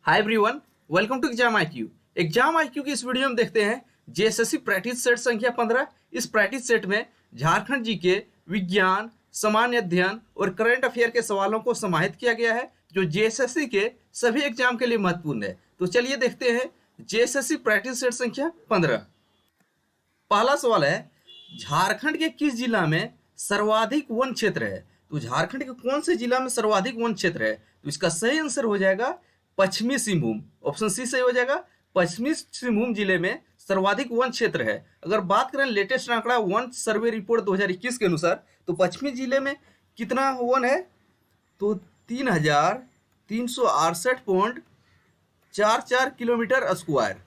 Hi everyone, welcome to exam IQ. Exam IQ की इस video में देखते हैं जेएसएससी प्रैक्टिस सेट संख्या 15। इस प्रैक्टिस सेट में झारखंड जीके, विज्ञान, सामान्य अध्ययन और करंट अफेयर के सवालों को समाहित किया गया है जो जेएसएससी के सभी एग्जाम के लिए महत्वपूर्ण है। तो चलिए देखते हैं जेएसएससी प्रैक्टिस सेट संख्या 15। पहला सवाल है, झारखंड के किस जिला में सर्वाधिक वन क्षेत्र है? तो झारखंड के कौन से जिला में सर्वाधिक वन क्षेत्र है? तो इसका सही आंसर हो जाएगा पश्चिमी सिंहभूम। ऑप्शन सी सही हो जाएगा। पश्चिमी सिंहभूम जिले में सर्वाधिक वन क्षेत्र है। अगर बात करें लेटेस्ट आंकड़ा वन सर्वे रिपोर्ट 2021 के अनुसार, तो पश्चिमी जिले में कितना वन है? तो 3,368.44 किलोमीटर स्क्वायर।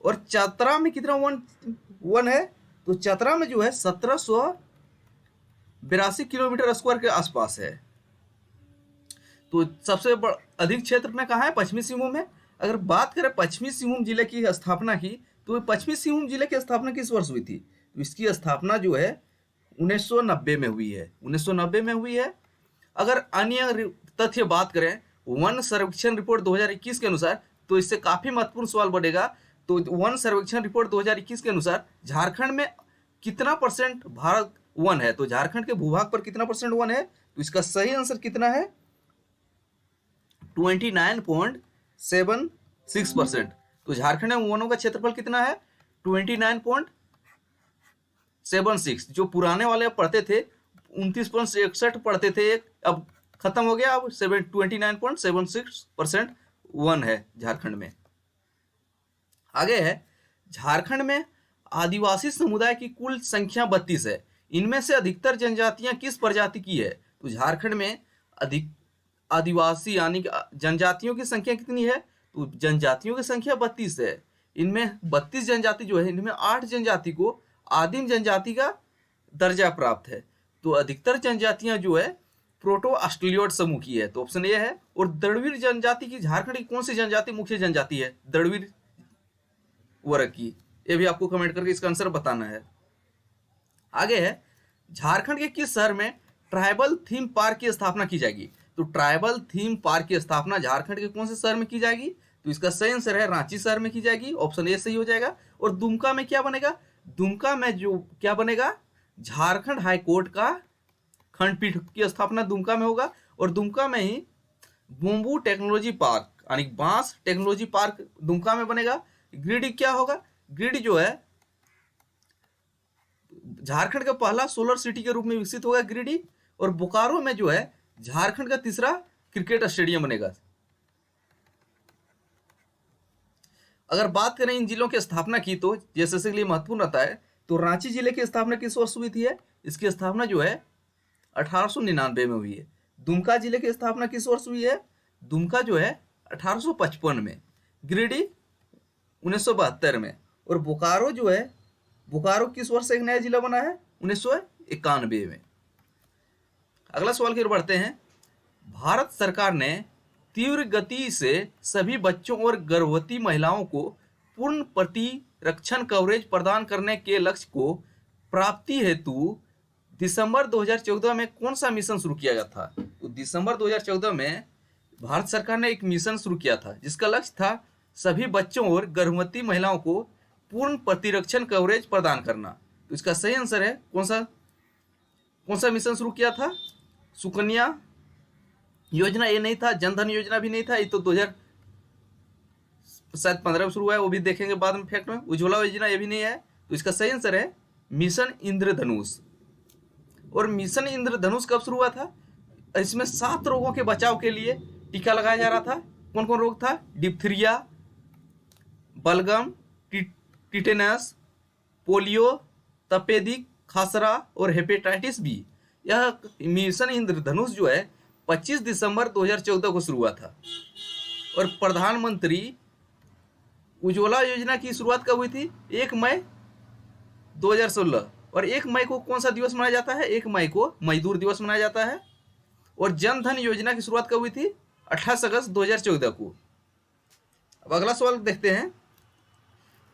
और चतरा में कितना वन है? तो चतरा में जो है 1782 किलोमीटर स्क्वायर के आसपास है। तो सबसे अधिक क्षेत्र में कहाँ है? पश्चिमी सिंहभूम में। अगर बात करें पश्चिमी सिंहभूम जिले की स्थापना की, तो पश्चिमी सिंहभूम जिले की स्थापना किस वर्ष हुई थी? तो इसकी स्थापना जो है 1990 में हुई है। 1990 में हुई है। अगर अन्य तथ्य बात करें वन सर्वेक्षण रिपोर्ट 2021 के अनुसार, तो इससे काफी महत्वपूर्ण सवाल बढ़ेगा। तो वन सर्वेक्षण रिपोर्ट 2021 के अनुसार झारखंड में कितना परसेंट भारत वन है? तो झारखंड के भूभाग पर कितना परसेंट वन है? तो इसका सही आंसर कितना है? 29.76%। तो झारखंड में वनों का क्षेत्रफल कितना है? 29.76। जो पुराने वाले पढ़ते थे 29.61 पढ़ते थे, अब खत्म हो गया। अब 29.76% वन है झारखंड में। आगे है, झारखंड में आदिवासी समुदाय की कुल संख्या 32 है। इनमें से अधिकतर जनजातियां किस प्रजाति की है? तो झारखंड में अधिक आदिवासी यानी जनजातियों की संख्या कितनी है? तो जनजातियों की संख्या 32 है। इनमें 32 जनजाति जो है, इनमें 8 जनजाति को आदिम जनजाति का दर्जा प्राप्त है। तो अधिकतर जनजातियां जो है प्रोटो ऑस्ट्रेलियोइड समूह की है। तो ऑप्शन ए है। और द्रविड़ जनजाति की झारखंड की कौन सी जनजाति मुख्य जनजाति है द्रविड़ वर्ग की? ये भी आपको कमेंट करके इसका आंसर बताना है। आगे है, झारखंड के किस शहर में ट्राइबल थीम पार्क की स्थापना की जाएगी? तो ट्राइबल थीम पार्क की स्थापना झारखंड के कौन से शहर में की जाएगी? तो इसका सही आंसर है रांची शहर में की जाएगी। ऑप्शन ए सही हो जाएगा। और दुमका में क्या बनेगा? दुमका में जो क्या बनेगा? झारखंड हाईकोर्ट का खंडपीठ की स्थापना दुमका में होगा। और दुमका में ही बम्बू टेक्नोलॉजी पार्क यानी बांस टेक्नोलॉजी पार्क दुमका में बनेगा। गिरिडीह क्या होगा? गिरिडीह जो है झारखंड का पहला सोलर सिटी के रूप में विकसित होगा गिरिडीह। और बोकारो में जो है झारखंड का तीसरा क्रिकेट स्टेडियम बनेगा। अगर बात करें इन जिलों की स्थापना की, तो जैसे के लिए महत्वपूर्ण रहता है। तो रांची जिले की स्थापना किस वर्ष हुई थी? इसकी स्थापना जो है 1899 में हुई है। दुमका जिले की स्थापना किस वर्ष हुई है? दुमका जो है 1855 में। गिरिडीह 1972 में। और बोकारो जो है, बोकारो किस वर्ष एक नया जिला बना है? 1991 में। अगला सवाल की ओर बढ़ते हैं। भारत सरकार ने तीव्र गति से सभी बच्चों और गर्भवती महिलाओं को पूर्ण प्रतिरक्षण कवरेज प्रदान करने के लक्ष्य को प्राप्ति हेतु दिसंबर 2014 में कौन सा मिशन शुरू किया गया था? तो दिसंबर 2014 में भारत सरकार ने एक मिशन शुरू किया था जिसका लक्ष्य था सभी बच्चों और गर्भवती महिलाओं को पूर्ण प्रतिरक्षण कवरेज प्रदान करना। तो इसका सही आंसर है कौन सा मिशन शुरू किया था? सुकन्या योजना ये नहीं था, जनधन योजना भी नहीं था, ये तो 2015 में शुरू हुआ है, वो भी देखेंगे बाद में फैक्ट में। उज्ज्वला योजना ये भी नहीं है। तो इसका सही आंसर है मिशन इंद्रधनुष। और मिशन इंद्रधनुष कब शुरू हुआ था? इसमें 7 रोगों के बचाव के लिए टीका लगाया जा रहा था। कौन कौन रोग था? डिप्थीरिया, बलगम, टिटेनस, पोलियो, तपेदिक, खसरा और हेपेटाइटिस बी। यह मिशन इंद्रधनुष जो है 25 दिसंबर 2014 को शुरू हुआ था। और प्रधानमंत्री उज्ज्वला योजना की शुरुआत कब हुई थी? 1 मई 2016। और 1 मई को कौन सा दिवस मनाया जाता है? 1 मई को मजदूर दिवस मनाया जाता है। और जन धन योजना की शुरुआत कब हुई थी? 28 अगस्त 2014 को। अब अगला सवाल देखते हैं।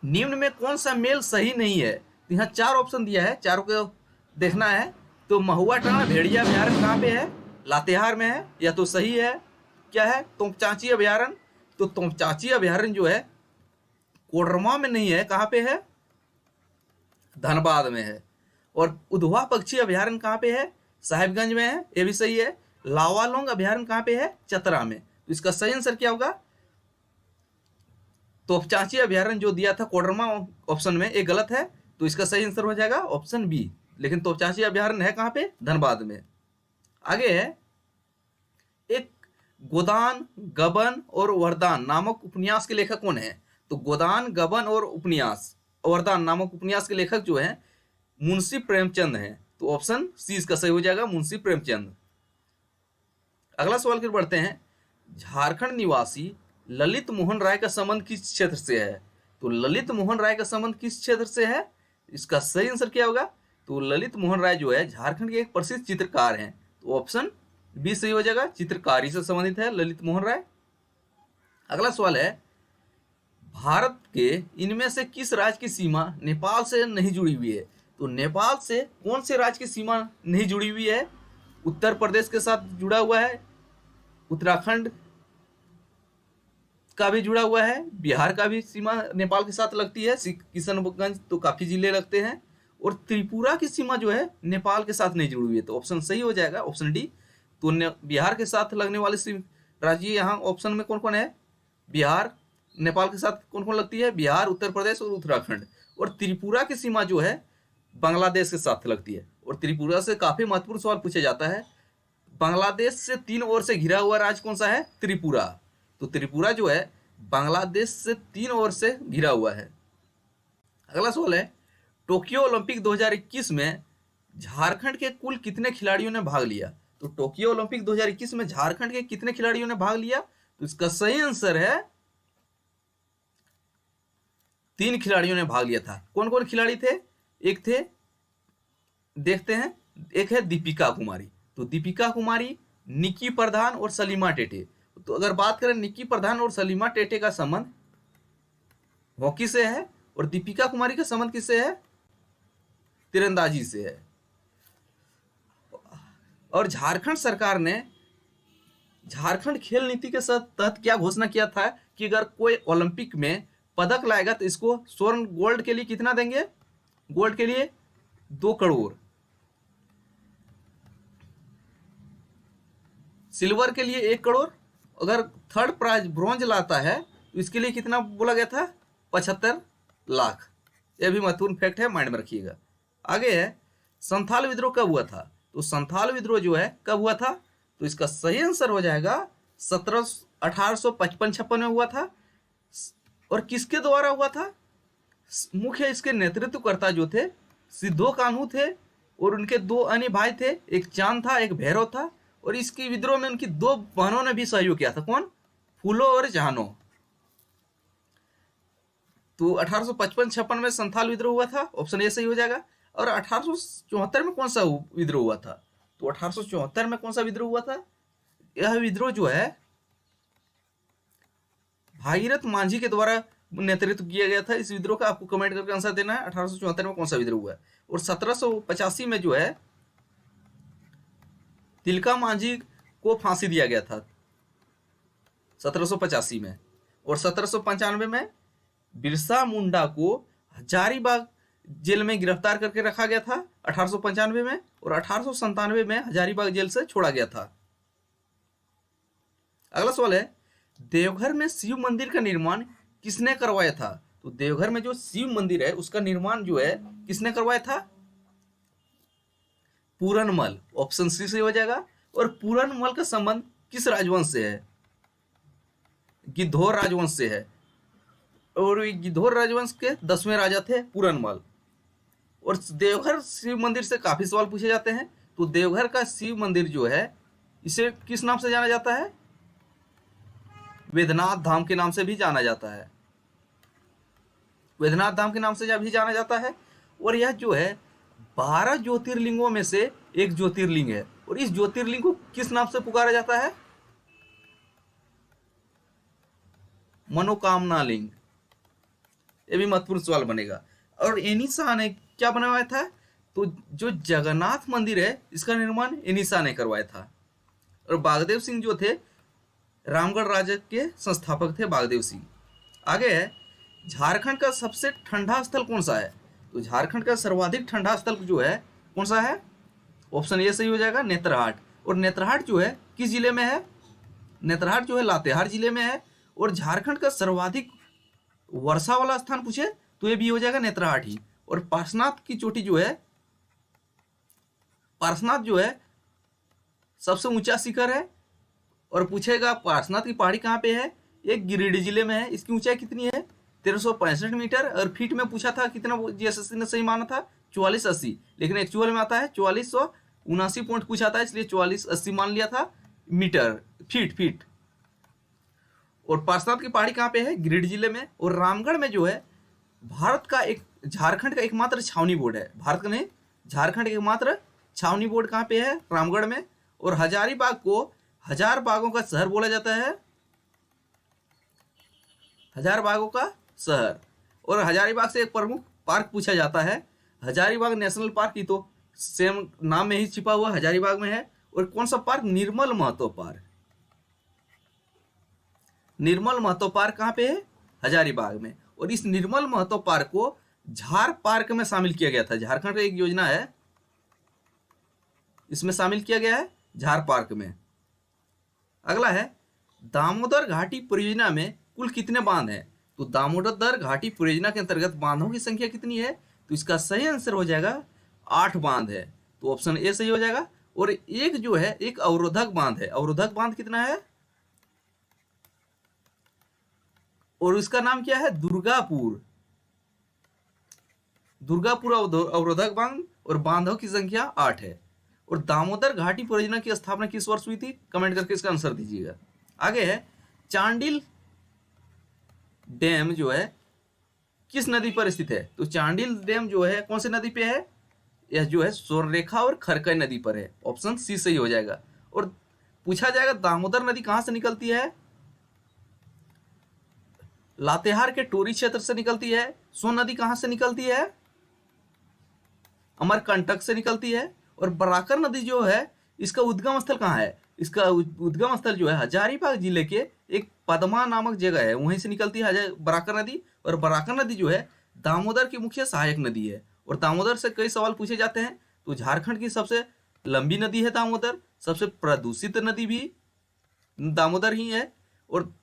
निम्न में कौन सा मेल सही नहीं है? तो यहाँ 4 ऑप्शन दिया है, चारों को देखना है। तो महुआ टांड़ भेड़िया अभ्यारण्य कहाँ पे है? लातेहार में है। या तो सही है क्या है? तो चांची अभ्यारण्य, तो तोपचांची अभयारण्य जो है कोडरमा में नहीं है, कहाँ पे है? धनबाद में है। और उधवा पक्षी अभयारण्य कहाँ पे है? साहिबगंज में है, ये भी सही है। लावालोंग अभयारण्य कहाँ पे है? चतरा में। तो इसका सही आंसर क्या होगा? तोपचांची अभयारण्य जो दिया था कोडरमा ऑप्शन में, ये गलत है, तो इसका सही आंसर हो जाएगा ऑप्शन बी। लेकिन तोपचांची अभयारण्य है कहाँ पे? धनबाद में। आगे है, एक गोदान, गबन और वरदान नामक उपन्यास के लेखक कौन है? तो गोदान, गबन और वरदान नामक उपन्यास के लेखक जो है मुंशी प्रेमचंद हैं। तो ऑप्शन सी इसका सही हो जाएगा, मुंशी प्रेमचंद। अगला सवाल की बढ़ते हैं। झारखंड निवासी ललित मोहन राय का संबंध किस क्षेत्र से है? तो ललित मोहन राय का संबंध किस क्षेत्र से है? इसका सही आंसर क्या होगा? तो ललित मोहन राय जो है झारखंड के एक प्रसिद्ध चित्रकार हैं। तो ऑप्शन बी सही हो जाएगा, चित्रकारी से संबंधित है ललित मोहन राय। अगला सवाल है, भारत के इनमें से किस राज्य की सीमा नेपाल से नहीं जुड़ी हुई है? तो नेपाल से कौन से राज्य की सीमा नहीं जुड़ी हुई है? उत्तर प्रदेश के साथ जुड़ा हुआ है, उत्तराखंड का भी जुड़ा हुआ है, बिहार का भी सीमा नेपाल के साथ लगती है, किशनगंज तो काफी जिले लगते हैं, और त्रिपुरा की सीमा जो है नेपाल के साथ नहीं जुड़ी हुई है। तो ऑप्शन सही हो जाएगा, ऑप्शन डी। तो बिहार के साथ लगने वाले राज्य यहाँ ऑप्शन में कौन कौन है? बिहार, नेपाल के साथ कौन कौन लगती है? बिहार, उत्तर प्रदेश और उत्तराखंड। और त्रिपुरा की सीमा जो है बांग्लादेश के साथ लगती है। और त्रिपुरा से काफी महत्वपूर्ण सवाल पूछा जाता है, बांग्लादेश से 3 ओर से घिरा हुआ राज्य कौन सा है? त्रिपुरा। तो त्रिपुरा जो है बांग्लादेश से 3 ओर से घिरा हुआ है। अगला सवाल है, टोक्यो ओलंपिक 2021 में झारखंड के कुल कितने खिलाड़ियों ने भाग लिया? तो टोक्यो ओलंपिक 2021 में झारखंड के कितने खिलाड़ियों ने भाग लिया? तो इसका सही आंसर है 3 खिलाड़ियों ने भाग लिया था। कौन कौन खिलाड़ी थे? एक थे, देखते हैं, एक है दीपिका कुमारी। तो दीपिका कुमारी, निक्की प्रधान और सलीमा टेटे। तो अगर बात करें निक्की प्रधान और सलीमा टेटे का संबंध हॉकी से है, और दीपिका कुमारी का संबंध किससे है? तीरंदाजी से है। और झारखंड सरकार ने झारखंड खेल नीति के तहत क्या घोषणा किया था कि अगर कोई ओलंपिक में पदक लाएगा तो इसको स्वर्ण गोल्ड के लिए कितना देंगे? गोल्ड के लिए 2 करोड़, सिल्वर के लिए 1 करोड़, अगर थर्ड प्राइज ब्रॉन्ज लाता है तो इसके लिए कितना बोला गया था? 75 लाख। यह भी महत्वपूर्ण फैक्ट है, माइंड में रखिएगा। आगे है, संथाल विद्रोह कब हुआ था? तो संथाल विद्रोह जो है कब हुआ था? तो इसका सही आंसर हो जाएगा 1855-56 में हुआ था। और किसके द्वारा हुआ था? मुख्य इसके नेतृत्वकर्ता जो थे सिद्धो कान्हू थे, और उनके 2 अन्य भाई थे, एक चांद था, एक भैरव था। और इसकी विद्रोह में उनकी 2 बहनों ने भी सहयोग किया था। कौन? फूलो और जहानो। तो 1855-56 में संथाल विद्रोह हुआ था, ऑप्शन ए सही हो जाएगा। और 1874 में कौन सा विद्रोह हुआ था? तो 1874 में कौन सा विद्रोह हुआ था? यह विद्रोह जो है भागीरथ मांझी के द्वारा नेतृत्व किया गया था। इस विद्रोह का आपको कमेंट करके आंसर देना है, 1874 में कौन सा विद्रोह हुआ है। और 1785 में जो है तिलका मांझी को फांसी दिया गया था 1785 में। और 1795 में बिरसा मुंडा को हजारीबाग जेल में गिरफ्तार करके रखा गया था 1895 में। और 1897 में हजारीबाग जेल से छोड़ा गया था। अगला सवाल है, देवघर में शिव मंदिर का निर्माण किसने करवाया था? तो देवघर में जो शिव मंदिर है उसका निर्माण जो है किसने करवाया था? पूरनमल, ऑप्शन सी से हो जाएगा। और पूरनमल का संबंध किस राजवंश से है? गिद्धौर राजवंश से है। और गिद्धौर राजवंश के 10वें राजा थे पूरनमल। और देवघर शिव मंदिर से काफी सवाल पूछे जाते हैं। तो देवघर का शिव मंदिर जो है इसे किस नाम से जाना जाता है? वेदनाथ धाम के नाम से भी जाना जाता है, वेदनाथ धाम के नाम से भी जाना जाता है। और यह जो है 12 ज्योतिर्लिंगों में से एक ज्योतिर्लिंग है। और इस ज्योतिर्लिंग को किस नाम से पुकारा जाता है? मनोकामना लिंग। ये भी महत्वपूर्ण सवाल बनेगा। और एनी शाह ने क्या बनवाया था? तो जो जगन्नाथ मंदिर है इसका निर्माण एनी शाह ने करवाया था। और बागदेव सिंह जो थे रामगढ़ राज्य के संस्थापक थे बागदेव सिंह। आगे है, झारखंड का सबसे ठंडा स्थल कौन सा है? तो झारखंड का सर्वाधिक ठंडा स्थल जो है कौन सा है? ऑप्शन ए सही हो जाएगा, नेतरहाट। और नेतरहाट जो है किस जिले में है? नेतरहाट जो है लातेहार जिले में है। और झारखंड का सर्वाधिक वर्षा वाला स्थान पूछे तो ये भी हो जाएगा नेतरहाट ही। और पार्श्वनाथ की चोटी जो है, पार्श्वनाथ जो है सबसे ऊंचा शिखर है। और पूछेगा पार्श्वनाथ की पहाड़ी कहाँ पे है? ये गिरिडीह जिले में है। इसकी ऊंचाई कितनी है? 1365 मीटर। और फीट में पूछा था कितना, जीएसएससी ने सही माना था 4480, लेकिन एक्चुअल में आता है 4479 पॉइंट पूछा था, इसलिए 4480 मान लिया था मीटर, फीट। और पार्श्वनाथ की पहाड़ी कहाँ पे है? गिरिडीह जिले में। और रामगढ़ में जो है भारत का एक, झारखंड का एकमात्र छावनी बोर्ड है। भारत का नहीं, झारखंड का एकमात्र छावनी बोर्ड कहाँ पे है? रामगढ़ में। और हजारीबाग को 1000 बागों का शहर बोला जाता है, 1000 बागों का शहर। और हजारीबाग से एक प्रमुख पार्क पूछा जाता है, हजारीबाग नेशनल पार्क की तो सेम नाम में ही छिपा हुआ हजारीबाग में है। और कौन सा पार्क? निर्मल महतो पार्क। निर्मल महतो पार्क कहाँ पे है? हजारीबाग में। और इस निर्मल महतो पार्क को झार पार्क में शामिल किया गया था। झारखंड का एक योजना है, इसमें शामिल किया गया है झार पार्क में। अगला है, दामोदर घाटी परियोजना में कुल कितने बांध हैं? तो दामोदर घाटी परियोजना के अंतर्गत बांधों की संख्या कितनी है? तो इसका सही आंसर हो जाएगा 8 बांध है। तो ऑप्शन ए सही हो जाएगा। और एक जो है एक अवरोधक बांध है। अवरोधक बांध कितना है? और इसका नाम क्या है? दुर्गापुर अवरोधक बांध। और बांधों की संख्या 8 है। और दामोदर घाटी परियोजना की स्थापना किस वर्ष हुई थी? कमेंट करके इसका आंसर दीजिएगा। आगे है, चांडिल डैम जो है किस नदी पर स्थित है? तो चांडिल डैम जो है कौन सी नदी पे है? यह जो है स्वर्णरेखा और खरकई नदी पर है। ऑप्शन सी सही हो जाएगा। और पूछा जाएगा दामोदर नदी कहां से निकलती है? लातेहार के टोरी क्षेत्र से निकलती है। सोन नदी कहां से निकलती है? अमरकंटक से निकलती है। और बराकर नदी जो है इसका उद्गम स्थल कहाँ है? इसका उद्गम स्थल जो है हजारीबाग जिले के एक पदमा नामक जगह है, वहीं से निकलती है बराकर नदी। और बराकर नदी जो है दामोदर की मुख्य सहायक नदी है। और दामोदर से कई सवाल पूछे जाते हैं। तो झारखंड की सबसे लंबी नदी है दामोदर, सबसे प्रदूषित नदी भी दामोदर ही है। और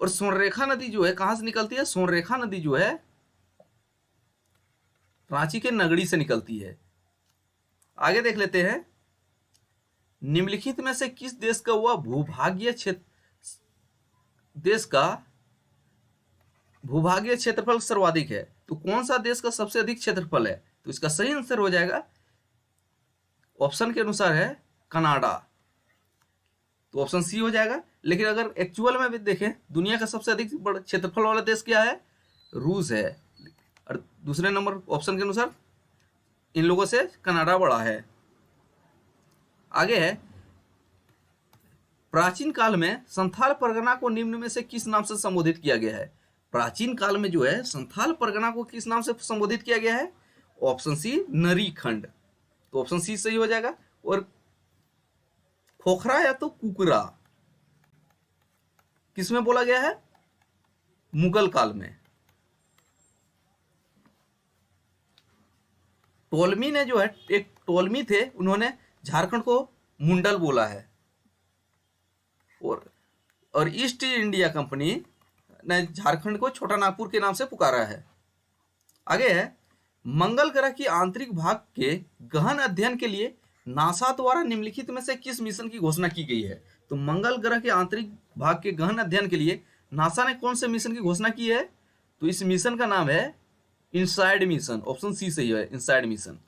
स्वर्णरेखा नदी जो है कहाँ से निकलती है? स्वर्णरेखा नदी जो है रांची के नगड़ी से निकलती है। आगे देख लेते हैं, निम्नलिखित में से किस देश का वह भूभागीय क्षेत्रफल सर्वाधिक है? तो कौन सा देश का सबसे अधिक क्षेत्रफल है? तो इसका सही आंसर हो जाएगा, ऑप्शन के अनुसार है कनाडा। तो ऑप्शन सी हो जाएगा। लेकिन अगर एक्चुअल में भी देखें, दुनिया का सबसे अधिक बड़ा क्षेत्रफल वाला देश क्या है? रूस है। और दूसरे नंबर ऑप्शन के अनुसार इन लोगों से कनाडा बड़ा है। आगे है, प्राचीन काल में संथाल परगना को निम्न में से किस नाम से संबोधित किया गया है? प्राचीन काल में जो है संथाल परगना को किस नाम से संबोधित किया गया है? ऑप्शन सी नरीखंड। तो ऑप्शन सी सही हो जाएगा। और खोखरा या तो कुकरा किसमें बोला गया है? मुगल काल में। टोलमी ने जो है, एक टोलमी थे, उन्होंने झारखंड को मुंडल बोला है। और ईस्ट इंडिया कंपनी ने झारखंड को छोटा नागपुर के नाम से पुकारा है। आगे है, मंगल ग्रह की आंतरिक भाग के गहन अध्ययन के लिए नासा द्वारा निम्नलिखित में से किस मिशन की घोषणा की गई है? तो मंगल ग्रह के आंतरिक भाग के गहन अध्ययन के लिए नासा ने कौन से मिशन की घोषणा की है? तो इस मिशन का नाम है इनसाइड मिशन। ऑप्शन सी सही है, इनसाइड मिशन।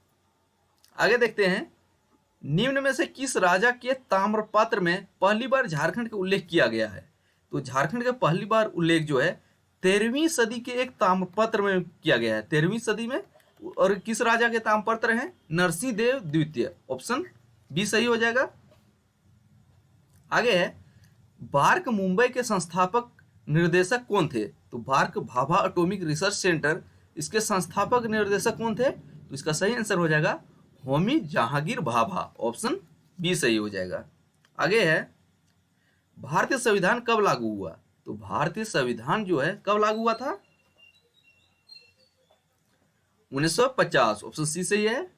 आगे देखते हैं, निम्न में से किस राजा के ताम्रपत्र में पहली बार झारखंड का उल्लेख किया गया है? तो झारखंड का पहली बार उल्लेख जो है 13वीं सदी के एक ताम्रपत्र में किया गया है, 13वीं सदी में। और किस राजा के ताम्रपत्र हैं? नरसिंह देव द्वितीय। ऑप्शन बी सही हो जाएगा। आगे है, बार्क मुंबई के संस्थापक निर्देशक कौन थे? तो BARC Bhabha atomic research centre, इसके संस्थापक निर्देशक कौन थे? तो इसका सही आंसर हो जाएगा होमी जहांगीर भाभा। ऑप्शन बी सही हो जाएगा। आगे है, भारतीय संविधान कब लागू हुआ? तो भारतीय संविधान जो है कब लागू हुआ था? 1950, ऑप्शन सी सही है।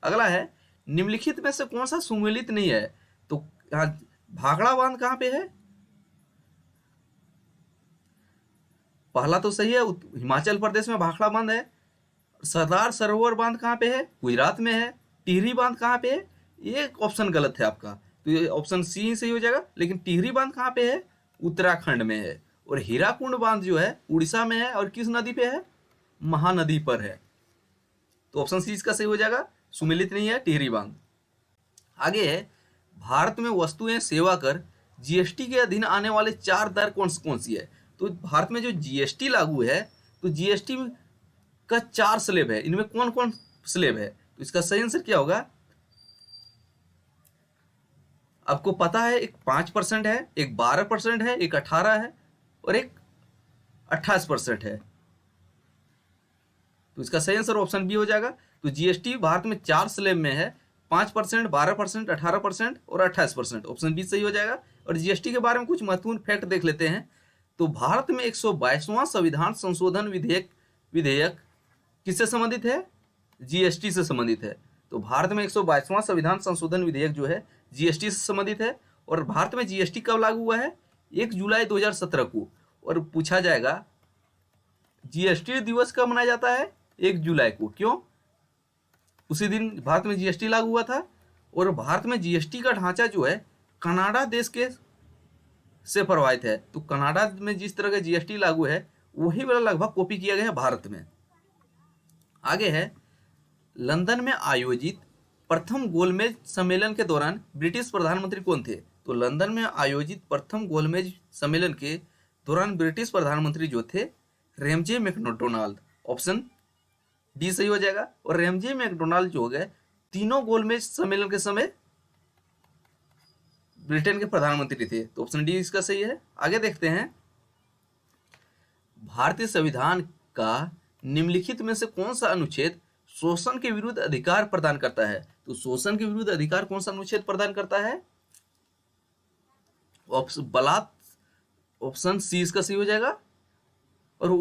अगला है, निम्नलिखित में से कौन सा सुमेलित नहीं है? तो यहाँ भाखड़ा बांध कहाँ पे है? पहला तो सही है, हिमाचल प्रदेश में भाखड़ा बांध है। सरदार सरोवर बांध कहाँ पे है? गुजरात में है। टिहरी बांध कहाँ पे है? ये ऑप्शन गलत है आपका, तो ये ऑप्शन सी ही सही हो जाएगा। लेकिन टिहरी बांध कहाँ पे है? उत्तराखंड में है। और हीराकुंड बांध जो है उड़ीसा में है, और किस नदी पे है? महानदी पर है। तो ऑप्शन सी इसका सही हो जाएगा, सुमेलित नहीं है टिहरी बांध। आगे है, भारत में वस्तु एवं सेवा कर जीएसटी के अधीन आने वाले 4 दर कौन कौन सी है? तो भारत में जो जीएसटी लागू है, तो जीएसटी का 4 स्लैब है। इनमें कौन कौन स्लैब है? तो इसका सही आंसर क्या होगा? आपको पता है, एक 5% है, एक 12% है, एक 18 है, और एक 28% है। तो इसका सही आंसर ऑप्शन बी हो जाएगा। तो जीएसटी भारत में 4 स्लैब में है, 5%, 12%, 18% और 28%। ऑप्शन बी सही हो जाएगा। और जीएसटी के बारे में कुछ महत्वपूर्ण फैक्ट देख लेते हैं। तो भारत में 122वां संविधान संशोधन विधेयक किससे संबंधित है? जीएसटी से संबंधित है। तो भारत में 122वां संविधान संशोधन विधेयक जो है जीएसटी से संबंधित है। और भारत में जीएसटी कब लागू हुआ है? 1 जुलाई 2017 को। और पूछा जाएगा, जीएसटी दिवस कब मनाया जाता है? 1 जुलाई को। क्यों? उसी दिन भारत में जीएसटी लागू हुआ था। और भारत में जीएसटी का ढांचा जो है कनाडा देश के से प्रभावित है। तो कनाडा में जिस तरह का जीएसटी लागू है वही वाला लगभग कॉपी किया गया है भारत में। आगे है, लंदन में आयोजित प्रथम गोलमेज सम्मेलन के दौरान ब्रिटिश प्रधानमंत्री कौन थे? तो लंदन में आयोजित प्रथम गोलमेज सम्मेलन के दौरान ब्रिटिश प्रधानमंत्री जो थे, रैमजे मैकडोनाल्ड। ऑप्शन डी सही हो जाएगा। और रैमजे मैकडोनाल्ड जो हो गए तीनों गोलमेज सम्मेलन के समय ब्रिटेन के प्रधानमंत्री थे। तो ऑप्शन डी इसका सही है। आगे देखते हैं, भारतीय संविधान का निम्नलिखित में से कौन सा अनुच्छेद शोषण के विरुद्ध अधिकार प्रदान करता है? तो शोषण के विरुद्ध अधिकार कौन सा अनुच्छेद प्रदान करता है? ऑप्शन सी इसका सही हो जाएगा। और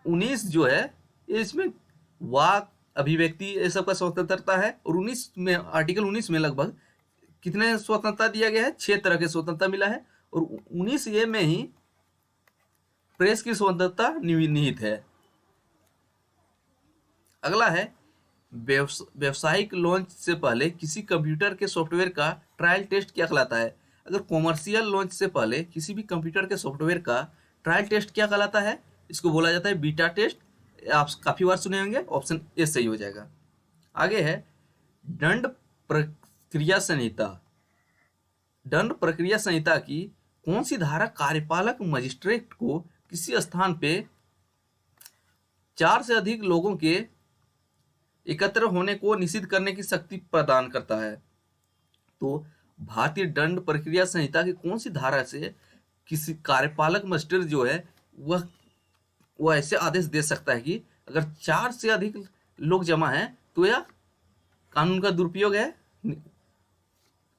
19 जो है इसमें वाक, अभिव्यक्ति, ये सब का स्वतंत्रता है। और 19 में, आर्टिकल 19 में लगभग कितने स्वतंत्रता दिया गया है? 6 तरह के स्वतंत्रता मिला है। और 19 में ही प्रेस की स्वतंत्रता निहित है। अगला है, व्यवसायिक लॉन्च से पहले किसी कंप्यूटर के सॉफ्टवेयर का ट्रायल टेस्ट क्या कहलाता है? अगर कॉमर्शियल लॉन्च से पहले किसी भी कंप्यूटर के सॉफ्टवेयर का ट्रायल टेस्ट क्या कहलाता है? इसको बोला जाता है बीटा टेस्ट। आप काफी बार सुने होंगे। ऑप्शन ए सही हो जाएगा। आगे है, दंड प्रक्रिया संहिता। दंड प्रक्रिया संहिता की कौन सी धारा कार्यपालक मजिस्ट्रेट को किसी स्थान पे 4 से अधिक लोगों के एकत्र होने को निषिद्ध करने की शक्ति प्रदान करता है? तो भारतीय दंड प्रक्रिया संहिता की कौन सी धारा से किसी कार्यपालक मजिस्ट्रेट जो है वह ऐसे आदेश दे सकता है कि अगर 4 से अधिक लोग जमा हैं तो यह कानून का दुरुपयोग है?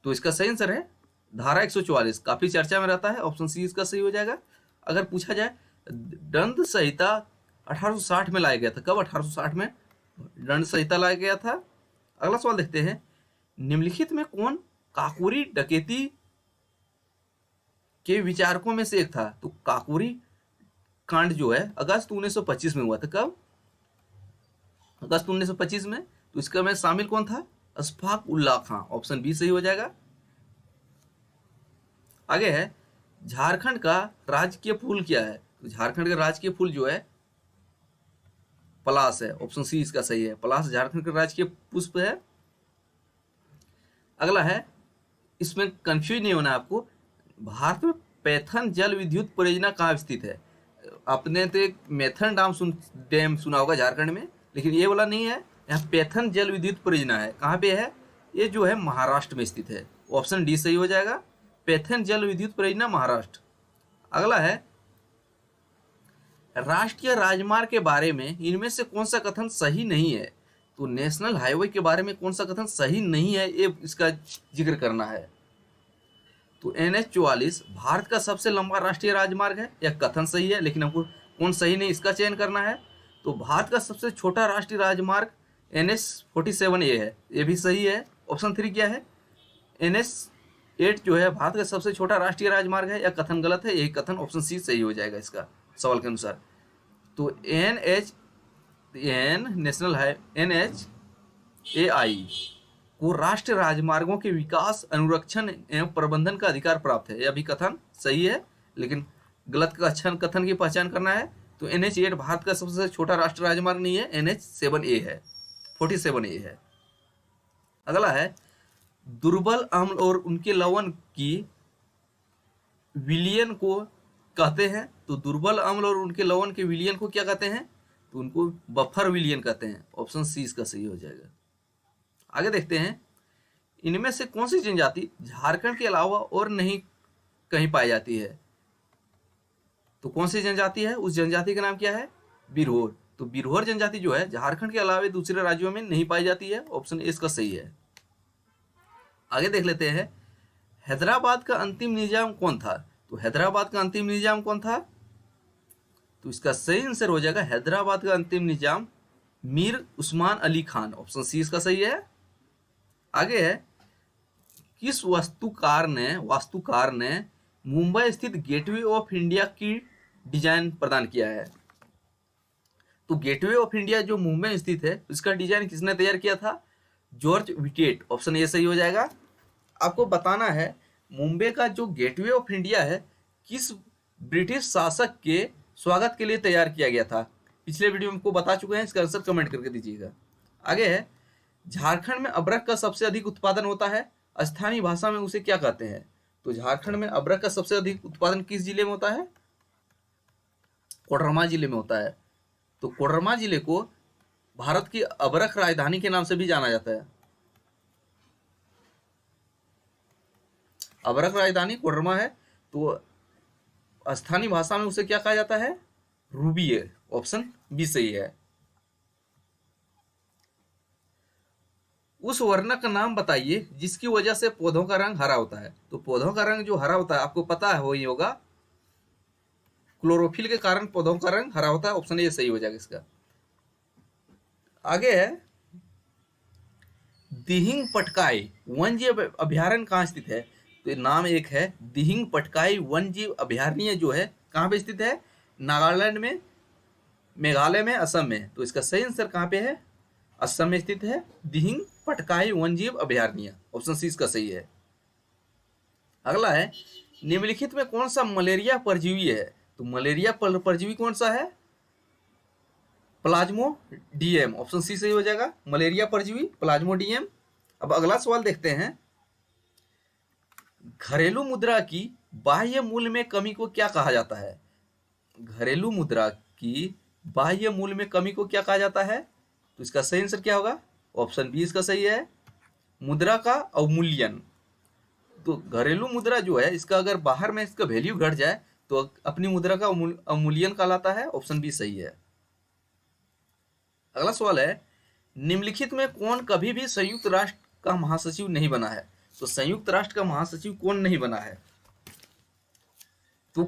तो इसका सही आंसर है धारा 144। काफी चर्चा में रहता है। ऑप्शन सी इसका सही हो जाएगा। अगर पूछा जाए, दंड संहिता 1860 में लाया गया था। कब? 1860 में दंड संहिता लाया गया था। अगला सवाल देखते हैं, निम्नलिखित में कौन काकोरी डकैती के विचारकों में से एक था? तो काकोरी कांड जो है अगस्त 1925 में हुआ था। कब? अगस्त 1925 में। तो इसका में शामिल कौन था? अशफाक उल्लाह खां। ऑप्शन बी सही हो जाएगा। आगे है, झारखंड का राजकीय फूल क्या है? तो झारखंड का राजकीय फूल जो है पलाश है। ऑप्शन सी इसका सही है। पलाश झारखंड का राजकीय पुष्प है। अगला है, इसमें कंफ्यूज नहीं होना आपको, भारत में पैथन जल विद्युत परियोजना कहाँ स्थित है? आपने तो एक मैथन डैम सुना होगा झारखंड में, लेकिन ये वाला नहीं है। यहाँ पैथन जल विद्युत परियोजना है। कहाँ पे है? ये जो है महाराष्ट्र में स्थित है। ऑप्शन डी सही हो जाएगा। पैथन जल विद्युत परियोजना महाराष्ट्र। अगला है, राष्ट्रीय राजमार्ग के बारे में इनमें से कौन सा कथन सही नहीं है? तो नेशनल हाईवे के बारे में कौन सा कथन सही नहीं है, ये इसका जिक्र करना है। तो NH-44 भारत का सबसे लंबा राष्ट्रीय राजमार्ग है, यह कथन सही है, लेकिन हमको कौन सही नहीं इसका चयन करना है। तो भारत का सबसे छोटा राष्ट्रीय राजमार्ग NH-47A है, ये भी सही है। ऑप्शन 3 क्या है, NH-8 जो है भारत का सबसे छोटा राष्ट्रीय राजमार्ग है, यह कथन गलत है, यही कथन ऑप्शन सी सही हो जाएगा इसका सवाल के अनुसार। तो NHAI को राष्ट्रीय राजमार्गों के विकास, अनुरक्षण एवं प्रबंधन का अधिकार प्राप्त है, यह भी कथन सही है, लेकिन गलत कथन की पहचान करना है। तो NH-8 भारत का सबसे छोटा राष्ट्रीय राजमार्ग नहीं है, NH-7A है, 47A है। अगला है दुर्बल अम्ल और उनके लवण की विलयन को कहते हैं। तो दुर्बल अम्ल और उनके लवण के विलयन को क्या कहते हैं, तो उनको बफर विलयन कहते हैं, ऑप्शन सी इसका सही हो जाएगा। आगे देखते हैं, इनमें से कौन सी जनजाति झारखंड के अलावा और नहीं कहीं पाई जाती है। तो कौन सी जनजाति है, उस जनजाति का नाम क्या है, बिरहोर। तो बिरहोर जनजाति जो है झारखंड के अलावा दूसरे राज्यों में नहीं पाई जाती है, ऑप्शन ए इसका सही है। आगे देख लेते हैं, हैदराबाद का अंतिम निजाम कौन था। तो हैदराबाद का अंतिम निजाम कौन था, तो इसका सही आंसर हो जाएगा हैदराबाद का अंतिम निजाम मीर उस्मान अली खान, ऑप्शन सी इसका सही है। आगे है, किस वास्तुकार ने मुंबई स्थित गेटवे ऑफ इंडिया की डिजाइन प्रदान किया है। तो गेटवे ऑफ इंडिया जो मुंबई में स्थित है, उसका डिजाइन किसने तैयार किया था, जॉर्ज विटेट, ऑप्शन ए सही हो जाएगा। आपको बताना है मुंबई का जो गेटवे ऑफ इंडिया है किस ब्रिटिश शासक के स्वागत के लिए तैयार किया गया था, पिछले वीडियो में आपको बता चुके हैं, इसका आंसर कमेंट करके दीजिएगा। आगे है, झारखंड में अबरक का सबसे अधिक उत्पादन होता है, स्थानीय भाषा में उसे क्या कहते हैं। तो झारखंड में अबरक का सबसे अधिक उत्पादन किस जिले में होता है, कोडरमा जिले में होता है। तो कोडरमा जिले को भारत की अबरक राजधानी के नाम से भी जाना जाता है। अबरक राजधानी कोडरमा है, तो स्थानीय भाषा में उसे क्या कहा जाता है, रूबी है, ऑप्शन बी सही है। उस वर्ण का नाम बताइए जिसकी वजह से पौधों का रंग हरा होता है। तो पौधों का रंग जो हरा होता है आपको पता है वही होगा, क्लोरोफिल के कारण पौधों का रंग हरा होता है, ऑप्शन ए सही हो जाएगा इसका। आगे है, दिहिंग पटकाई वन्यजीव अभ्यारण्य कहाँ स्थित है। तो नाम एक है दिहिंग पटकाई वन्यजीव अभ्यारण्य, जो है कहाँ पे स्थित है, नागालैंड में, मेघालय में, असम में। तो इसका सही आंसर कहाँ पे है, असम में स्थित है दिहिंग पटकाई वन्यजीव अभ्यारण्य, ऑप्शन सी इसका सही है। अगला है, निम्नलिखित में कौन सा मलेरिया परजीवी है। तो मलेरिया परजीवी कौन सा है, प्लाज्मोडियम, ऑप्शन सी सही हो जाएगा, मलेरिया परजीवी प्लाज्मोडियम। अब अगला सवाल देखते हैं, घरेलू मुद्रा की बाह्य मूल्य में कमी को क्या कहा जाता है। घरेलू मुद्रा की बाह्य मूल्य में कमी को क्या कहा जाता है, तो इसका सही आंसर क्या होगा, ऑप्शन बी इसका सही है, मुद्रा का अवमूल्यन। तो घरेलू मुद्रा जो है इसका अगर बाहर में इसका वैल्यू घट जाए तो अपनी मुद्रा का अवमूल्यन कहलाता है, ऑप्शन बी सही है। अगला सवाल है, निम्नलिखित में कौन कभी भी संयुक्त राष्ट्र का महासचिव नहीं बना है। तो संयुक्त राष्ट्र का महासचिव कौन नहीं बना है, तो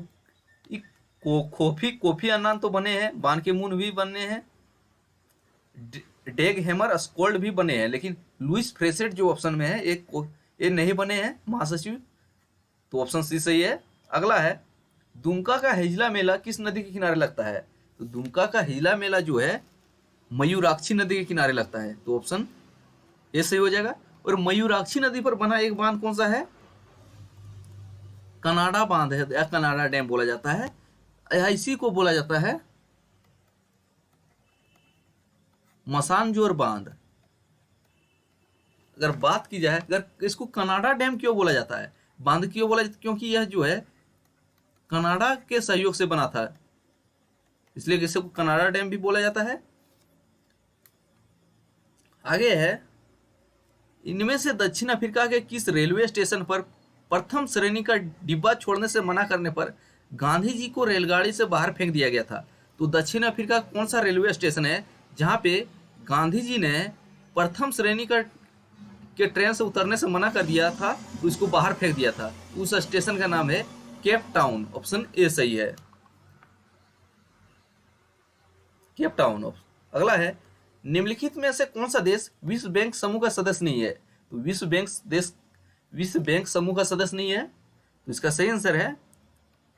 कोफी अन्नान तो बने हैं, बान की मून भी बने हैं, डेग हेमर स्कोल्ड भी बने हैं, लेकिन लुइस फ्रेसेट जो ऑप्शन में है ये नहीं बने हैं महासचिव, तो ऑप्शन सी सही है। अगला है, दुमका का हिजला मेला किस नदी के किनारे लगता है। तो दुमका का हिजला मेला जो है मयूराक्षी नदी के किनारे लगता है, तो ऑप्शन ए सही हो जाएगा। और मयूराक्षी नदी पर बना एक बांध कौन सा है, कनाडा बांध है, या कनाडा डैम बोला जाता है, या इसी को बोला जाता है मसानजोर बांध। अगर बात की जाए, अगर इसको कनाडा डैम क्यों बोला जाता है, बांध क्यों बोला जाता है, क्योंकि यह जो है कनाडा के सहयोग से बना था, इसलिए इसे कनाडा डैम भी बोला जाता है। आगे है, इनमें से दक्षिण अफ्रीका के किस रेलवे स्टेशन पर प्रथम श्रेणी का डिब्बा छोड़ने से मना करने पर गांधी जी को रेलगाड़ी से बाहर फेंक दिया गया था। तो दक्षिण अफ्रीका कौन सा रेलवे स्टेशन है जहां पे गांधी जी ने प्रथम श्रेणी का के ट्रेन से उतरने से मना कर दिया था, तो इसको बाहर फेंक दिया था। उस स्टेशन का नाम है केप टाउन। ऑप्शन ए सही है, केप टाउन। अगला है, निम्नलिखित में से कौन सा देश विश्व बैंक समूह का सदस्य नहीं है? तो विश्व बैंक समूह का सदस्य नहीं है, तो इसका सही आंसर है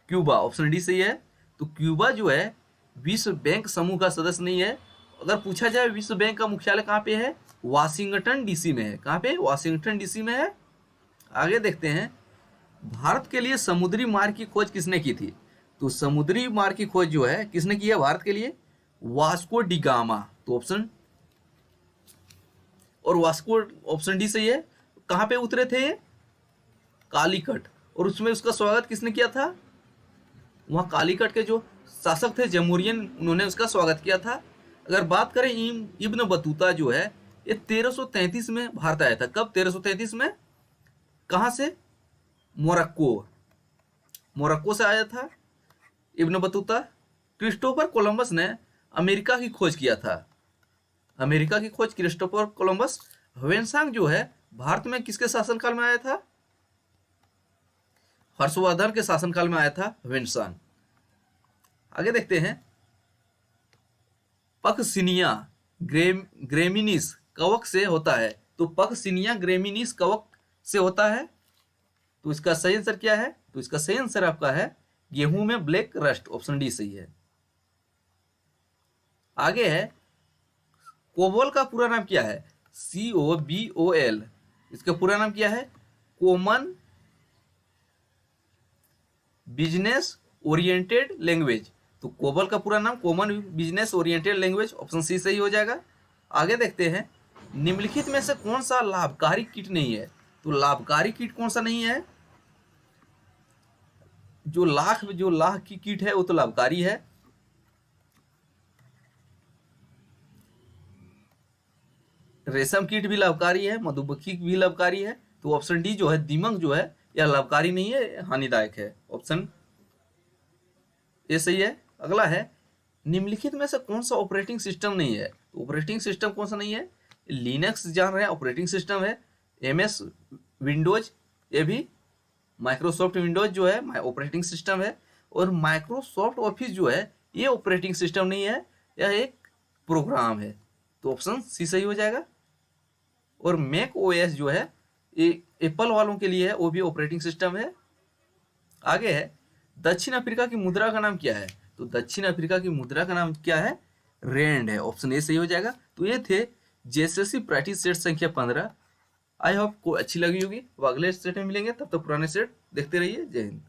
क्यूबा। ऑप्शन डी सही है। तो क्यूबा जो है विश्व बैंक समूह का सदस्य नहीं है। अगर पूछा जाए विश्व बैंक का मुख्यालय कहाँ पे है? वाशिंगटन डीसी में है। कहाँ पे? वाशिंगटन डीसी में है। आगे देखते हैं, भारत के लिए समुद्री मार्ग की खोज किसने की थी? तो समुद्री मार्ग की खोज जो है किसने की है भारत के लिए? Vasco D gamma. तो ऑप्शन और वास्को ऑप्शन डी सही है। कहाँ पे उतरे थे ये? कालीकट। और उसमें उसका स्वागत किसने किया था? वहाँ कालीकट के जो शासक थे जमहूरियन, उन्होंने उसका स्वागत किया था। अगर बात करें इब्न बतूता जो है, ये 1333 में भारत आया था। कब? 1333 में। कहाँ से? मोरक्को से आया था इब्न बतूता। क्रिस्टोफर कोलंबस ने अमेरिका की खोज किया था। अमेरिका की खोज क्रिस्टोफर कोलंबस। ह्वेनसांग जो है भारत में किसके शासनकाल में आया था? हर्षवर्धन के शासनकाल में आया था ह्वेनसांग। आगे देखते हैं, पक्सिनिया ग्रेमिनीस कवक से होता है। तो पक्सिनिया ग्रेमिनीस कवक से होता है। तो इसका सही आंसर क्या है? तो इसका सही आंसर आपका है गेहूं में ब्लैक रस्ट। ऑप्शन डी सही है। आगे है, कोबोल का पूरा नाम क्या है? COBOL। इसका पूरा नाम क्या है? Common business oriented language. तो कोबोल का पूरा नाम common business oriented language. Option C सही हो जाएगा। आगे देखते हैं, निम्नलिखित में से कौन सा लाभकारी कीट नहीं है? तो लाभकारी कीट कौन सा नहीं है? जो लाख की कीट है वो तो लाभकारी है। रेशम कीट भी लाभकारी है, मधुमक्खी भी लाभकारी है। तो ऑप्शन डी जो है दीमक जो है यह लाभकारी नहीं है, हानिदायक है। ऑप्शन ए सही है। अगला है, निम्नलिखित में से कौन सा ऑपरेटिंग सिस्टम नहीं है? तो ऑपरेटिंग सिस्टम कौन सा नहीं है? लिनक्स जान रहे हैं ऑपरेटिंग सिस्टम है। MS विंडोज, ये भी माइक्रोसॉफ्ट विंडोज जो है ऑपरेटिंग सिस्टम है। और माइक्रोसॉफ्ट ऑफिस जो है ये ऑपरेटिंग सिस्टम नहीं है, यह एक प्रोग्राम है। तो ऑप्शन सी सही हो जाएगा। और मैक OS जो है ये एप्पल वालों के लिए है, वो भी ऑपरेटिंग सिस्टम है। आगे है, दक्षिण अफ्रीका की मुद्रा का नाम क्या है? तो दक्षिण अफ्रीका की मुद्रा का नाम क्या है? रैंड है। ऑप्शन ए सही हो जाएगा। तो ये थे JSSC प्रैक्टिस सेट संख्या 15। आई होप को अच्छी लगी होगी। अब अगले सेट में मिलेंगे, तब तक पुराने सेट देखते रहिए। जय हिंद।